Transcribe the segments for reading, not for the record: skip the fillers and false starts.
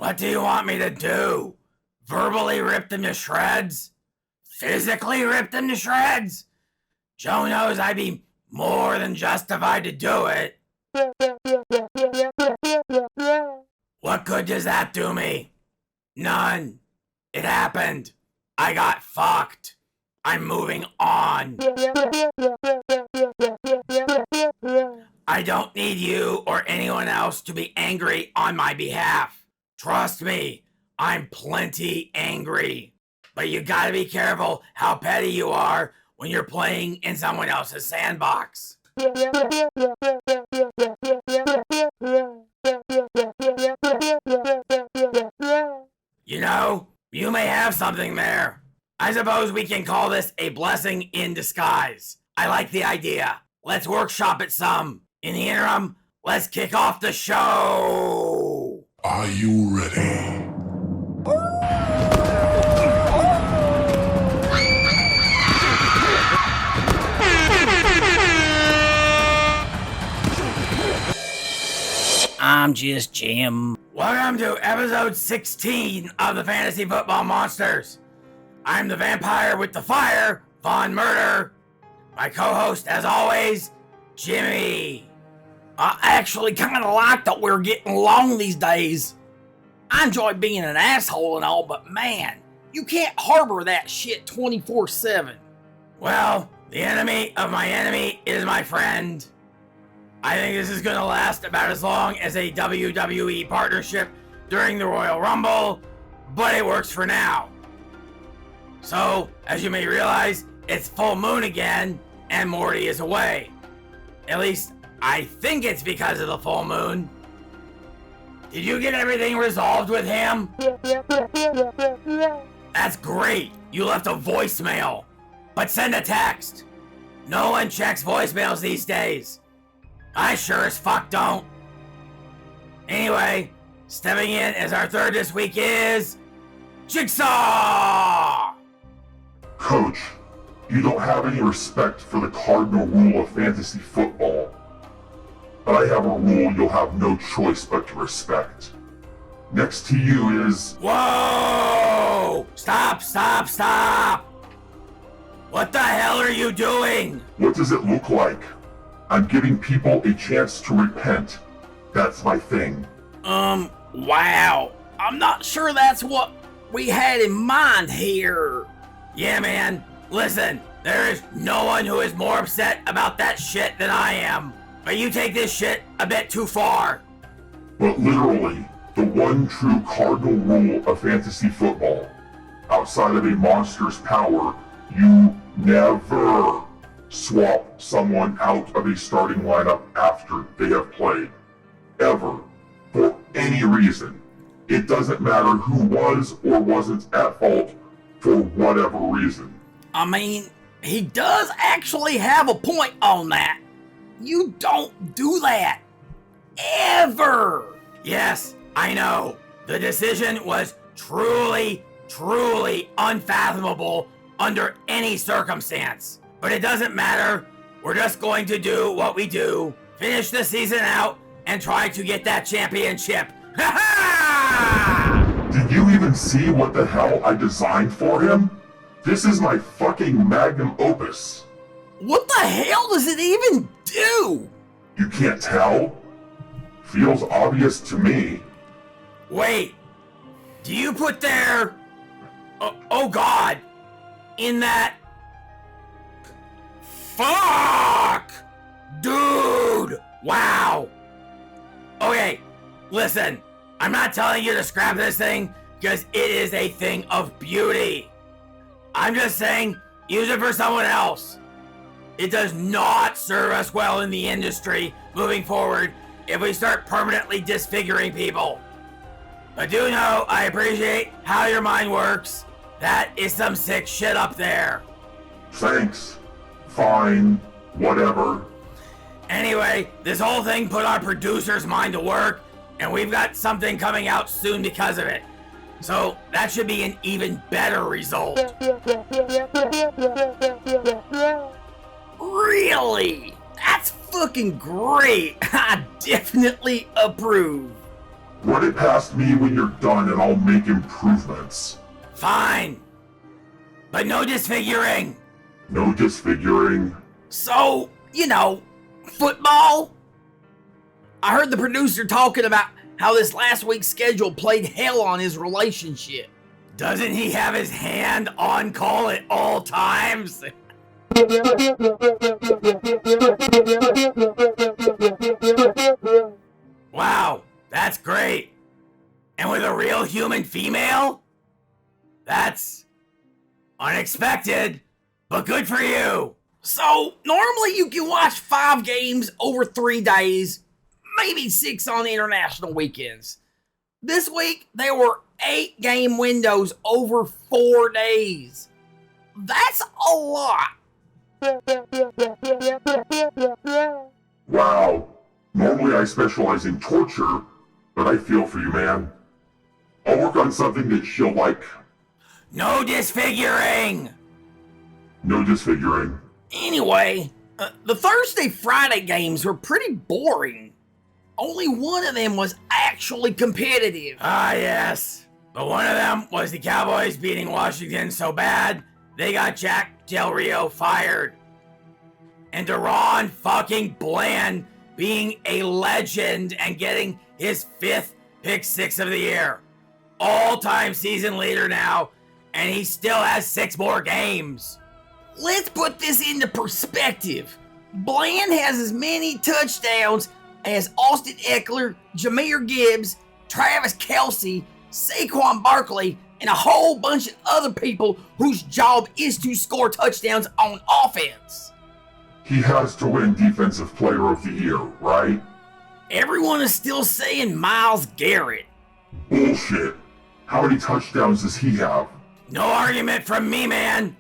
What do you want me to do? Verbally rip them to shreds? Physically rip them to shreds? Joe knows I'd be more than justified to do it. What good does that do me? None. It happened. I got fucked. I'm moving on. I don't need you or anyone else to be angry on my behalf. Trust me, I'm plenty angry. But you gotta be careful how petty you are when you're playing in someone else's sandbox. You know, you may have something there. I suppose we can call this a blessing in disguise. I like the idea. Let's workshop it some. In the interim, let's kick off the show. Are you ready? I'm just Jim. Welcome to episode 16 of the Fantasy Football Monsters. I'm the vampire with the fire, Von Murder. My co-host, as always, Jimmy. I actually kind of like that we're getting along these days. I enjoy being an asshole and all, but man, you can't harbor that shit 24/7. Well, the enemy of my enemy is my friend. I think this is gonna last about as long as a WWE partnership during the Royal Rumble, but it works for now. So, as you may realize, it's full moon again, and Morty is away. At least, I think it's because of the full moon. Did you get everything resolved with him? That's great. You left a voicemail. But send a text. No one checks voicemails these days. I sure as fuck don't. Anyway, stepping in as our third this week is... Jigsaw! Coach, you don't have any respect for the cardinal rule of fantasy football. But I have a rule you'll have no choice but to respect. Next to you is... Whoa! Stop! What the hell are you doing? What does it look like? I'm giving people a chance to repent. That's my thing. Wow. I'm not sure that's what we had in mind here. Yeah, man. Listen, there is no one who is more upset about that shit than I am. But you take this shit a bit too far. But literally, the one true cardinal rule of fantasy football, outside of a monster's power, you never swap someone out of a starting lineup after they have played. Ever. For any reason. It doesn't matter who was or wasn't at fault for whatever reason. I mean, he does actually have a point on that. You don't do that. Ever. Yes, I know. The decision was truly unfathomable under any circumstance. But it doesn't matter. We're just going to do what we do. Finish the season out and try to get that championship. Ha ha! Did you even see what the hell I designed for him? This is my fucking magnum opus. What the hell does it even do? You can't tell? Feels obvious to me. Wait. Do you put their... Oh God. In that... Fuck! Dude! Wow! Okay, listen. I'm not telling you to scrap this thing because it is a thing of beauty. I'm just saying, use it for someone else. It does not serve us well in the industry moving forward if we start permanently disfiguring people. But do know I appreciate how your mind works. That is some sick shit up there. Thanks. Fine. Whatever. Anyway, this whole thing put our producer's mind to work, and we've got something coming out soon because of it. So that should be an even better result. Really? That's fucking great. I definitely approve. Run it past me when you're done and I'll make improvements. Fine. But no disfiguring. No disfiguring? So, football? I heard the producer talking about how this last week's schedule played hell on his relationship. Doesn't he have his hand on call at all times? Wow, that's great. And with a real human female? That's unexpected, but good for you. So, normally you can watch 5 games over 3 days, maybe 6 on international weekends. This week, there were 8 game windows over 4 days. That's a lot. Wow. Normally I specialize in torture, but I feel for you, man. I'll work on something that she'll like. No disfiguring. No disfiguring. Anyway, the Thursday-Friday games were pretty boring. Only one of them was actually competitive. Ah, yes. But one of them was the Cowboys beating Washington so bad, they got Jack Del Rio fired. And Deron fucking Bland being a legend and getting his 5th pick 6 of the year. All-time season leader now, and he still has 6 more games. Let's put this into perspective. Bland has as many touchdowns as Austin Eckler, Jahmyr Gibbs, Travis Kelce, Saquon Barkley, and a whole bunch of other people whose job is to score touchdowns on offense. He has to win Defensive Player of the Year, right? Everyone is still saying Myles Garrett. Bullshit. How many touchdowns does he have? No argument from me, man.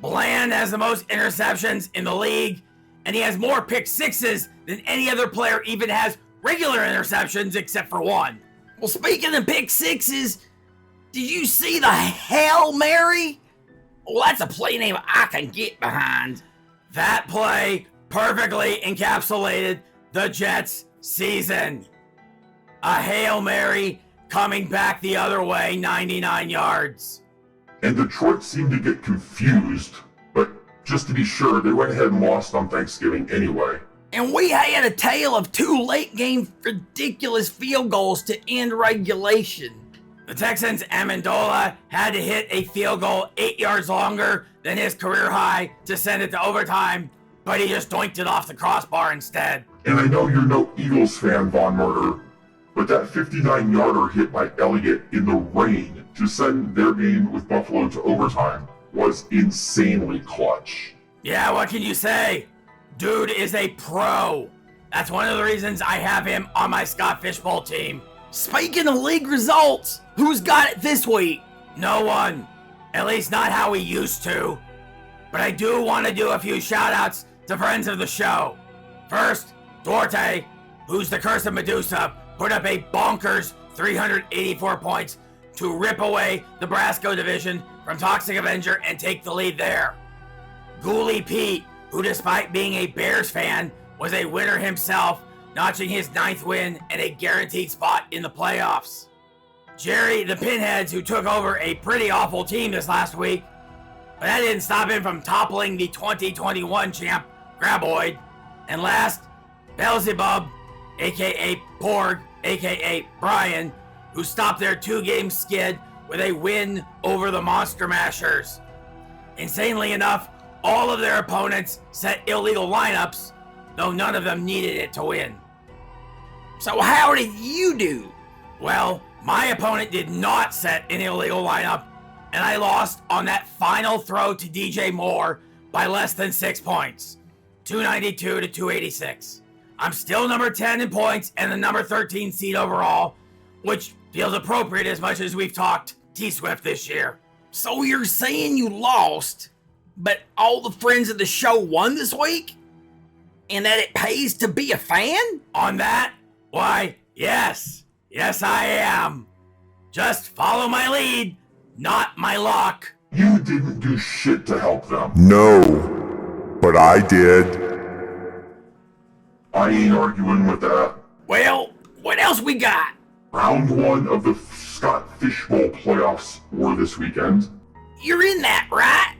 Bland has the most interceptions in the league, and he has more pick 6s than any other player even has regular interceptions except for one. Well, speaking of pick 6s, did you see the Hail Mary? Well, that's a play name I can get behind. That play perfectly encapsulated the Jets' season. A Hail Mary coming back the other way, 99 yards. And Detroit seemed to get confused, but just to be sure, they went ahead and lost on Thanksgiving anyway. And we had a tale of 2 late-game ridiculous field goals to end regulation. The Texans' Amendola had to hit a field goal 8 yards longer than his career high to send it to overtime, but he just doinked it off the crossbar instead. And I know you're no Eagles fan, Von Murder, but that 59-yarder hit by Elliott in the rain to send their game with Buffalo to overtime was insanely clutch. Yeah, what can you say? Dude is a pro. That's one of the reasons I have him on my Scott Fishbowl team. Speaking of league results, who's got it this week? No one. At least not how we used to. But I do want to do a few shout-outs to friends of the show. First, Duarte, who's the Curse of Medusa, put up a bonkers 384 points to rip away the Brasco division from Toxic Avenger and take the lead there. Ghoulie Pete, who despite being a Bears fan, was a winner himself, notching his 9th win and a guaranteed spot in the playoffs. Jerry the Pinheads, who took over a pretty awful team this last week, but that didn't stop him from toppling the 2021 champ, Graboid. And last, Beelzebub, aka Porg, aka Brian, who stopped their 2-game skid with a win over the Monster Mashers. Insanely enough, all of their opponents set illegal lineups, though none of them needed it to win. So how did you do? Well, my opponent did not set an illegal lineup, and I lost on that final throw to DJ Moore by less than 6 points, 292 to 286. I'm still number 10 in points and the number 13 seed overall, which feels appropriate as much as we've talked T-Swift this year. So you're saying you lost, but all the friends of the show won this week? And that it pays to be a fan? On that? Why, yes. Yes, I am. Just follow my lead, not my luck. You didn't do shit to help them. No, but I did. I ain't arguing with that. Well, what else we got? Round 1 of the Scott Fishbowl playoffs were this weekend. You're in that, right?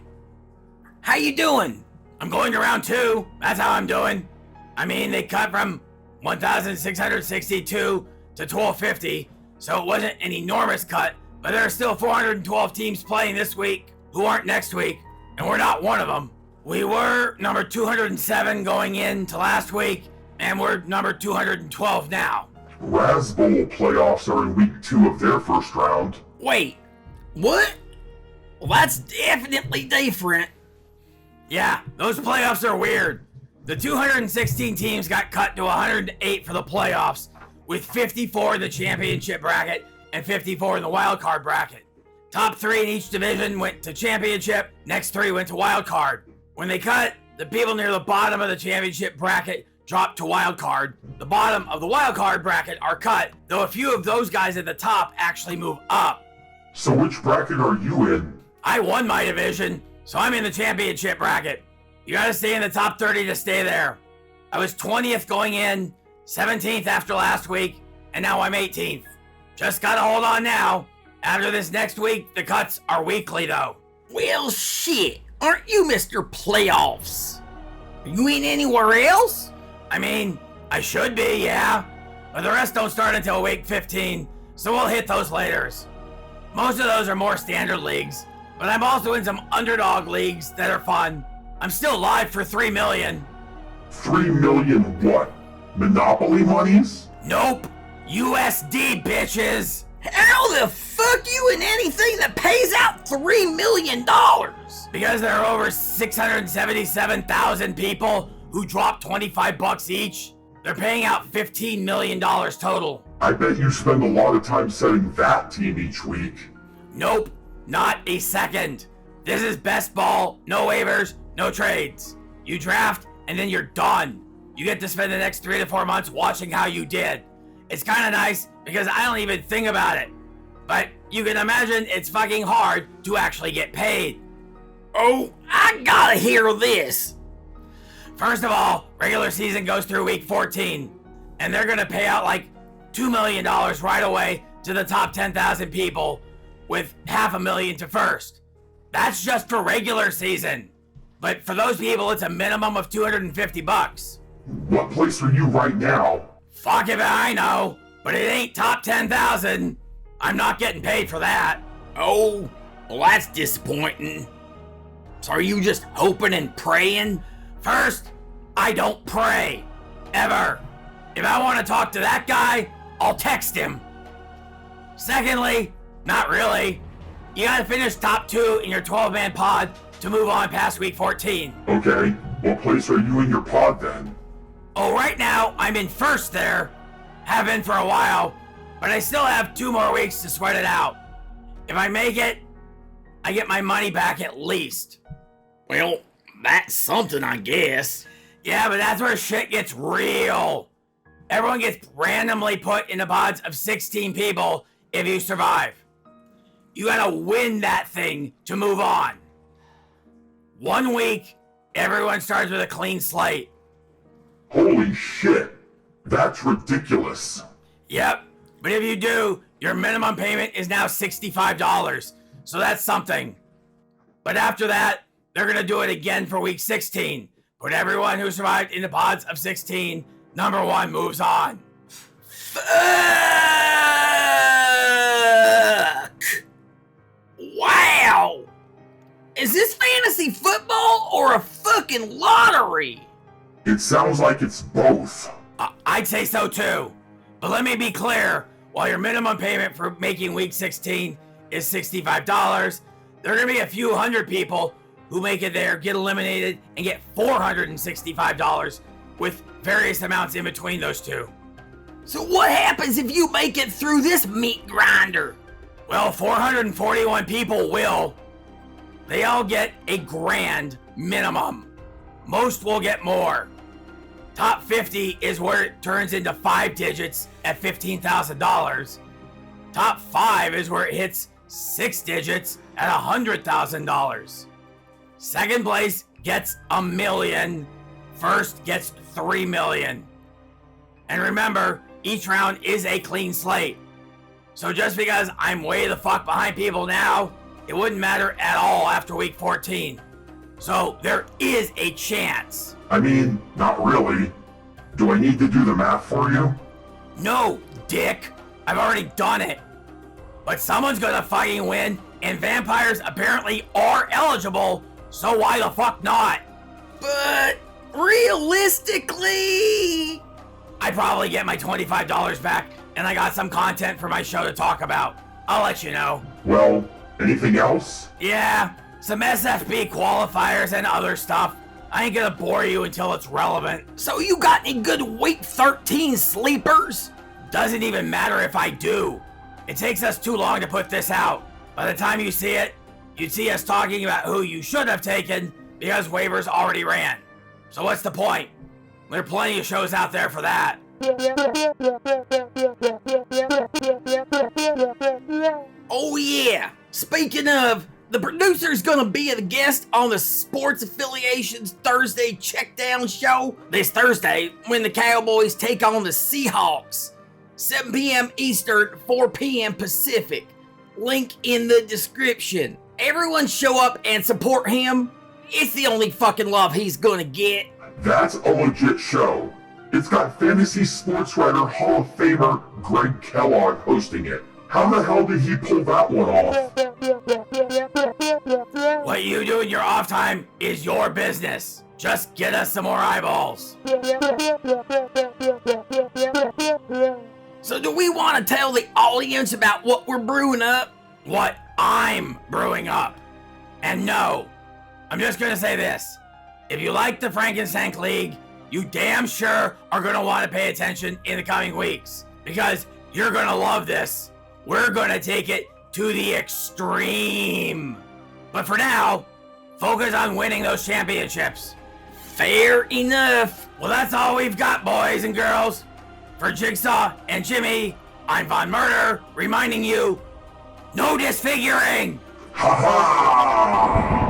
How you doing? I'm going to round 2. That's how I'm doing. I mean, they cut from 1,662 to 1,250, so it wasn't an enormous cut, but there are still 412 teams playing this week who aren't next week, and we're not one of them. We were number 207 going into last week, and we're number 212 now. Raz Bowl playoffs are in week 2 of their first round. Wait, what? Well, that's definitely different. Yeah, those playoffs are weird. The 216 teams got cut to 108 for the playoffs, with 54 in the championship bracket and 54 in the wild card bracket. Top 3 in each division went to championship, next 3 went to wild card. When they cut, the people near the bottom of the championship bracket dropped to wild card. The bottom of the wild card bracket are cut, though a few of those guys at the top actually move up. So which bracket are you in? I won my division, so I'm in the championship bracket. You gotta stay in the top 30 to stay there. I was 20th going in, 17th after last week, and now I'm 18th. Just gotta hold on now. After this next week, the cuts are weekly though. Well, shit. Aren't you Mr. Playoffs? Are you in anywhere else? I mean, I should be, yeah. But the rest don't start until week 15, so we'll hit those laters. Most of those are more standard leagues, but I'm also in some underdog leagues that are fun. I'm still live for 3 million. 3 million what? Monopoly monies? Nope. USD, bitches. How the fuck you in anything that pays out $3 million? Because there are over 677,000 people who drop 25 bucks each. They're paying out $15 million total. I bet you spend a lot of time setting that team each week. Nope, not a second. This is best ball, no waivers, no trades. You draft and then you're done. You get to spend the next 3 to 4 months watching how you did. It's kind of nice because I don't even think about it. But you can imagine it's fucking hard to actually get paid. Oh, I gotta hear this. First of all, regular season goes through week 14, and they're gonna pay out like $2 million right away to the top 10,000 people, with $500,000 to first. That's just for regular season. But for those people, it's a minimum of 250 bucks. What place are you right now? Fuck if I know, but it ain't top 10,000. I'm not getting paid for that. Oh, well that's disappointing. So are you just hoping and praying? First, I don't pray. Ever. If I want to talk to that guy, I'll text him. Secondly, not really. You gotta finish top 2 in your 12-man pod to move on past week 14. Okay, what place are you in your pod then? Oh, right now, I'm in first there. Have been for a while, but I still have 2 more weeks to sweat it out. If I make it, I get my money back at least. Well, that's something, I guess. Yeah, but that's where shit gets real. Everyone gets randomly put into pods of 16 people if you survive. You gotta win that thing to move on. 1 week, everyone starts with a clean slate. Holy shit, that's ridiculous. Yep, but if you do, your minimum payment is now $65, so that's something. But after that, they're gonna do it again for week 16. Put everyone who survived into pods of 16, number 1 moves on. Fuck! Wow! Is this fantasy football or a fucking lottery? It sounds like it's both. I'd say so too. But let me be clear, while your minimum payment for making week 16 is $65, there are gonna be a few hundred people who make it there, get eliminated, and get $465 with various amounts in between those two. So what happens if you make it through this meat grinder? Well, 441 people will. They all get $1,000 minimum. Most will get more. Top 50 is where it turns into 5 digits at $15,000. Top 5 is where it hits 6 digits at $100,000. Second place gets $1 million. First gets $3 million. And remember, each round is a clean slate. So just because I'm way the fuck behind people now, it wouldn't matter at all after week 14. So there is a chance. I mean, not really. Do I need to do the math for you? No, dick. I've already done it. But someone's gonna fucking win, and vampires apparently are eligible, so why the fuck not? But realistically, I probably get my $25 back, and I got some content for my show to talk about. I'll let you know. Well, anything else? Yeah, some SFB qualifiers and other stuff. I ain't gonna bore you until it's relevant. so you got any good week 13 sleepers? Doesn't even matter if I do. It takes us too long to put this out. By the time you see it, you'd see us talking about who you should have taken because waivers already ran. So what's the point? There are plenty of shows out there for that. Oh yeah, speaking of, the producer's gonna be a guest on the Sports Affiliation's Thursday Checkdown show this Thursday when the Cowboys take on the Seahawks. 7 p.m. Eastern, 4 p.m. Pacific. Link in the description. Everyone show up and support him. It's the only fucking love he's gonna get. That's a legit show. It's got fantasy sports writer Hall of Famer Greg Kellogg hosting it. How the hell did he pull that one off? What you do in your off time is your business. Just get us some more eyeballs. So do we want to tell the audience about what we're brewing up? What I'm brewing up. And no, I'm just gonna say this. If you like the Frankenstein League, you damn sure are gonna want to pay attention in the coming weeks. Because you're gonna love this. We're gonna take it to the extreme. But for now, focus on winning those championships. Fair enough. Well, that's all we've got, boys and girls. For Jigsaw and Jimmy, I'm Von Murder, reminding you, no disfiguring! Ha ha!